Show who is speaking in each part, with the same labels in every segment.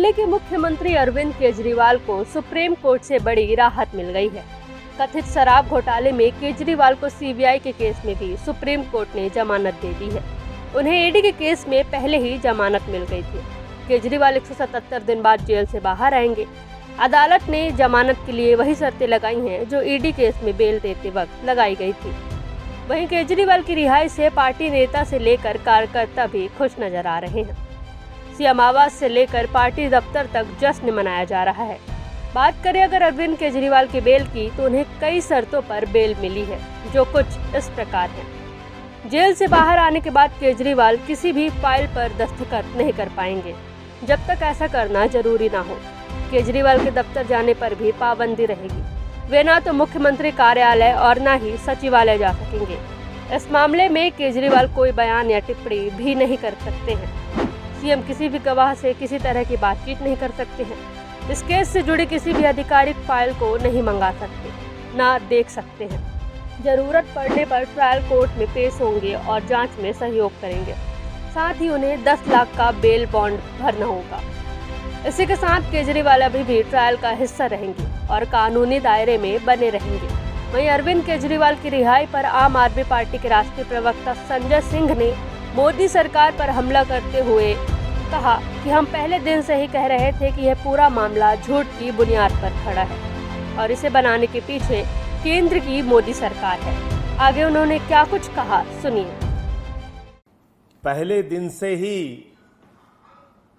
Speaker 1: दिल्ली के मुख्यमंत्री अरविंद केजरीवाल को सुप्रीम कोर्ट से बड़ी राहत मिल गई है। कथित शराब घोटाले में केजरीवाल को सीबीआई के केस में भी सुप्रीम कोर्ट ने जमानत दे दी है। उन्हें ईडी के केस में पहले ही जमानत मिल गई थी। केजरीवाल 177 दिन बाद जेल से बाहर आएंगे। अदालत ने जमानत के लिए वही शर्तें लगाई हैं जो ईडी केस में बेल देते वक्त लगाई गई थी। वहीं केजरीवाल की रिहाई से पार्टी नेता से लेकर कार्यकर्ता भी खुश नजर आ रहे हैं। सीएम आवास से लेकर पार्टी दफ्तर तक जश्न मनाया जा रहा है। बात करें अगर अरविंद केजरीवाल की बेल की, तो उन्हें कई शर्तों पर बेल मिली है, जो कुछ इस प्रकार है। जेल से बाहर आने के बाद केजरीवाल किसी भी फाइल पर दस्तखत नहीं कर पाएंगे जब तक ऐसा करना जरूरी ना हो। केजरीवाल के दफ्तर जाने पर भी पाबंदी रहेगी। वे ना तो मुख्यमंत्री कार्यालय और न ही सचिवालय जा सकेंगे। इस मामले में केजरीवाल कोई बयान या टिप्पणी भी नहीं कर सकते हैं। सीएम किसी भी गवाह से किसी तरह की बातचीत नहीं कर सकते हैं। इस केस से जुड़ी किसी भी आधिकारिक फाइल को नहीं मंगा सकते, ना देख सकते हैं। जरूरत पड़ने पर ट्रायल कोर्ट में पेश होंगे और जांच में सहयोग करेंगे। साथ ही उन्हें 10 लाख का बेल बॉन्ड भरना होगा। इसी के साथ केजरीवाल अभी भी ट्रायल का हिस्सा रहेंगे और कानूनी दायरे में बने रहेंगे। वहीं अरविंद केजरीवाल की रिहाई पर आम आदमी पार्टी के राष्ट्रीय प्रवक्ता संजय सिंह ने मोदी सरकार पर हमला करते हुए कहा कि हम पहले दिन से ही कह रहे थे कि यह पूरा मामला झूठ की बुनियाद पर खड़ा है और इसे बनाने के पीछे केंद्र की मोदी सरकार है। आगे उन्होंने क्या कुछ कहा, सुनिए।
Speaker 2: पहले दिन से ही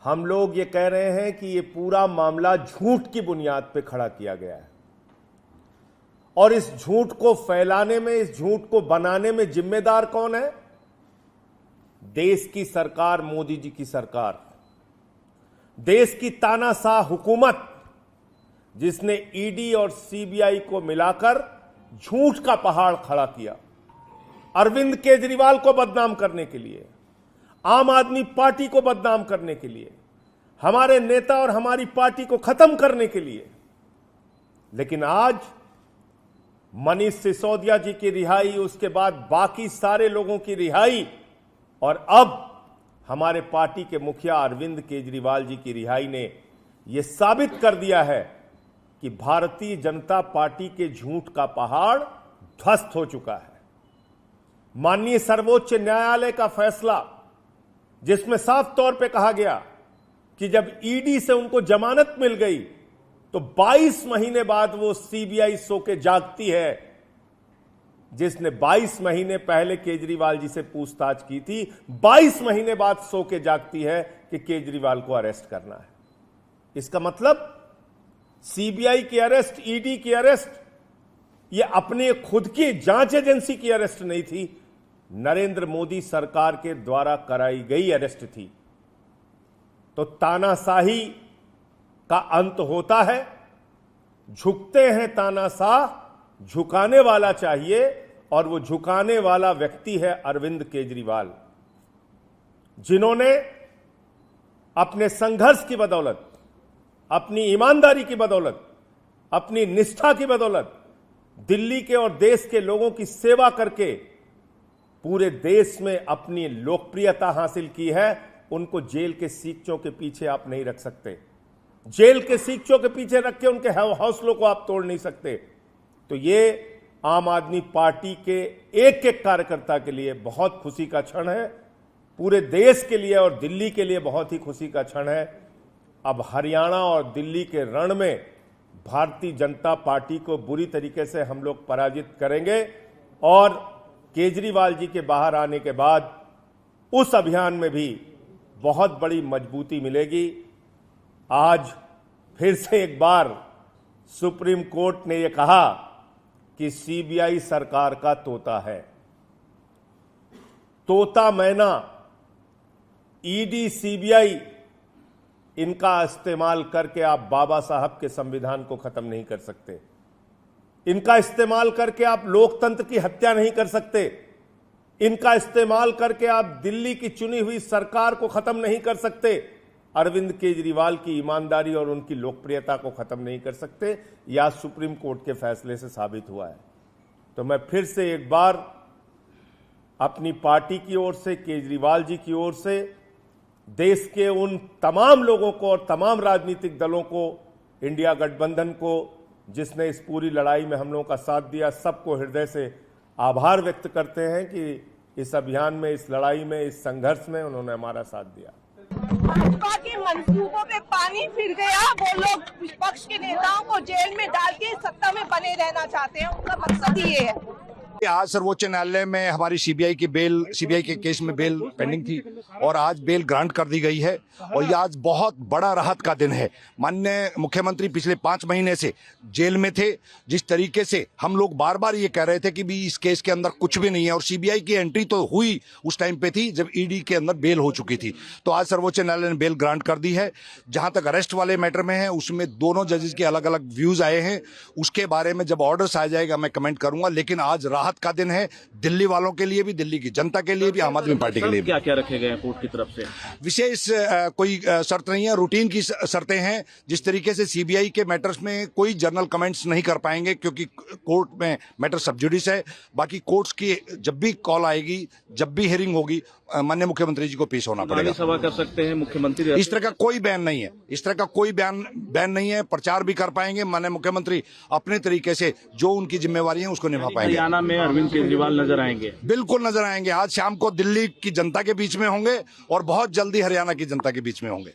Speaker 2: हम लोग ये कह रहे हैं कि ये पूरा मामला झूठ की बुनियाद पे खड़ा किया गया है और इस झूठ को फैलाने में, इस झूठ को बनाने में जिम्मेदार कौन है? देश की सरकार, मोदी जी की सरकार, देश की तानाशाह हुकूमत, जिसने ईडी और सीबीआई को मिलाकर झूठ का पहाड़ खड़ा किया अरविंद केजरीवाल को बदनाम करने के लिए, आम आदमी पार्टी को बदनाम करने के लिए, हमारे नेता और हमारी पार्टी को खत्म करने के लिए। लेकिन आज मनीष सिसोदिया जी की रिहाई, उसके बाद बाकी सारे लोगों की रिहाई और अब हमारे पार्टी के मुखिया अरविंद केजरीवाल जी की रिहाई ने यह साबित कर दिया है कि भारतीय जनता पार्टी के झूठ का पहाड़ ध्वस्त हो चुका है। माननीय सर्वोच्च न्यायालय का फैसला, जिसमें साफ तौर पे कहा गया कि जब ईडी से उनको जमानत मिल गई तो 22 महीने बाद वो सीबीआई सो के जागती है, जिसने 22 महीने पहले केजरीवाल जी से पूछताछ की थी, 22 महीने बाद सो के जागती है कि केजरीवाल को अरेस्ट करना है। इसका मतलब सीबीआई की अरेस्ट, ईडी की अरेस्ट, ये अपने खुद की जांच एजेंसी की अरेस्ट नहीं थी, नरेंद्र मोदी सरकार के द्वारा कराई गई अरेस्ट थी। तो तानाशाही का अंत होता है। झुकते हैं तानाशाह, झुकाने वाला चाहिए और वो झुकाने वाला व्यक्ति है अरविंद केजरीवाल, जिन्होंने अपने संघर्ष की बदौलत, अपनी ईमानदारी की बदौलत, अपनी निष्ठा की बदौलत दिल्ली के और देश के लोगों की सेवा करके पूरे देश में अपनी लोकप्रियता हासिल की है। उनको जेल के सीखचों के पीछे आप नहीं रख सकते। जेल के सीखचों के पीछे रख के उनके हौसलों को आप तोड़ नहीं सकते। तो ये आम आदमी पार्टी के एक एक कार्यकर्ता के लिए बहुत खुशी का क्षण है, पूरे देश के लिए और दिल्ली के लिए बहुत ही खुशी का क्षण है। अब हरियाणा और दिल्ली के रण में भारतीय जनता पार्टी को बुरी तरीके से हम लोग पराजित करेंगे और केजरीवाल जी के बाहर आने के बाद उस अभियान में भी बहुत बड़ी मजबूती मिलेगी। आज फिर से एक बार सुप्रीम कोर्ट ने यह कहा कि सीबीआई सरकार का तोता है। तोता मैना, ईडी, सीबीआई, इनका इस्तेमाल करके आप बाबा साहब के संविधान को खत्म नहीं कर सकते। इनका इस्तेमाल करके आप लोकतंत्र की हत्या नहीं कर सकते। इनका इस्तेमाल करके आप दिल्ली की चुनी हुई सरकार को खत्म नहीं कर सकते। अरविंद केजरीवाल की ईमानदारी और उनकी लोकप्रियता को खत्म नहीं कर सकते। यह सुप्रीम कोर्ट के फैसले से साबित हुआ है। तो मैं फिर से एक बार अपनी पार्टी की ओर से, केजरीवाल जी की ओर से देश के उन तमाम लोगों को और तमाम राजनीतिक दलों को, इंडिया गठबंधन को, जिसने इस पूरी लड़ाई में हम लोगों का साथ दिया, सबको हृदय से आभार व्यक्त करते हैं कि इस अभियान में, इस लड़ाई में, इस संघर्ष में उन्होंने हमारा साथ दिया।
Speaker 3: भाजपा के मंसूबों पे पानी फिर गया। वो लोग विपक्ष के नेताओं को जेल में डाल के सत्ता में बने रहना चाहते हैं, उनका मकसद ही ये है।
Speaker 4: आज सर्वोच्च न्यायालय में हमारी सीबीआई के केस में बेल पेंडिंग थी और आज बेल ग्रांट कर दी गई है और ये आज बहुत बड़ा राहत का दिन है। माननीय मुख्यमंत्री पिछले 5 महीने से जेल में थे। जिस तरीके से हम लोग बार बार ये कह रहे थे कि भी इस केस के अंदर कुछ भी नहीं है और सीबीआई की एंट्री तो हुई उस टाइम पे थी जब ईडी के अंदर बेल हो चुकी थी, तो आज सर्वोच्च न्यायालय ने बेल ग्रांट कर दी है। जहां तक अरेस्ट वाले मैटर में है उसमें दोनों जजेस के अलग अलग व्यूज आए हैं, उसके बारे में जब ऑर्डर्स आ जाएगा मैं कमेंट करूंगा। लेकिन आज राहत का दिन है, दिल्ली वालों के लिए भी, दिल्ली की जनता के लिए भी, आम आदमी पार्टी के लिए भी।
Speaker 5: क्या क्या रखे गए हैं कोर्ट की तरफ से?
Speaker 4: विशेष कोई शर्त नहीं है, रूटीन की शर्तें हैं। जिस तरीके से सीबीआई के मैटर्स में कोई जर्नल कमेंट्स नहीं कर पाएंगे क्योंकि कोर्ट में मैटर सब जुडिस है। बाकी कोर्ट्स की जब भी कॉल आएगी, जब भी हियरिंग होगी, माननीय मुख्यमंत्री जी को पेश होना पड़ेगा।
Speaker 5: सभा कर सकते हैं मुख्यमंत्री?
Speaker 4: इस तरह का कोई बैन नहीं है, इस तरह का कोई बैन नहीं है। प्रचार भी कर पाएंगे माननीय मुख्यमंत्री, अपने तरीके से जो उनकी जिम्मेवारी है उसको निभा पाएंगे।
Speaker 5: हरियाणा में अरविंद केजरीवाल नजर आएंगे?
Speaker 4: बिल्कुल नजर आएंगे। आज शाम को दिल्ली की जनता के बीच में होंगे और बहुत जल्दी हरियाणा की जनता के बीच में होंगे।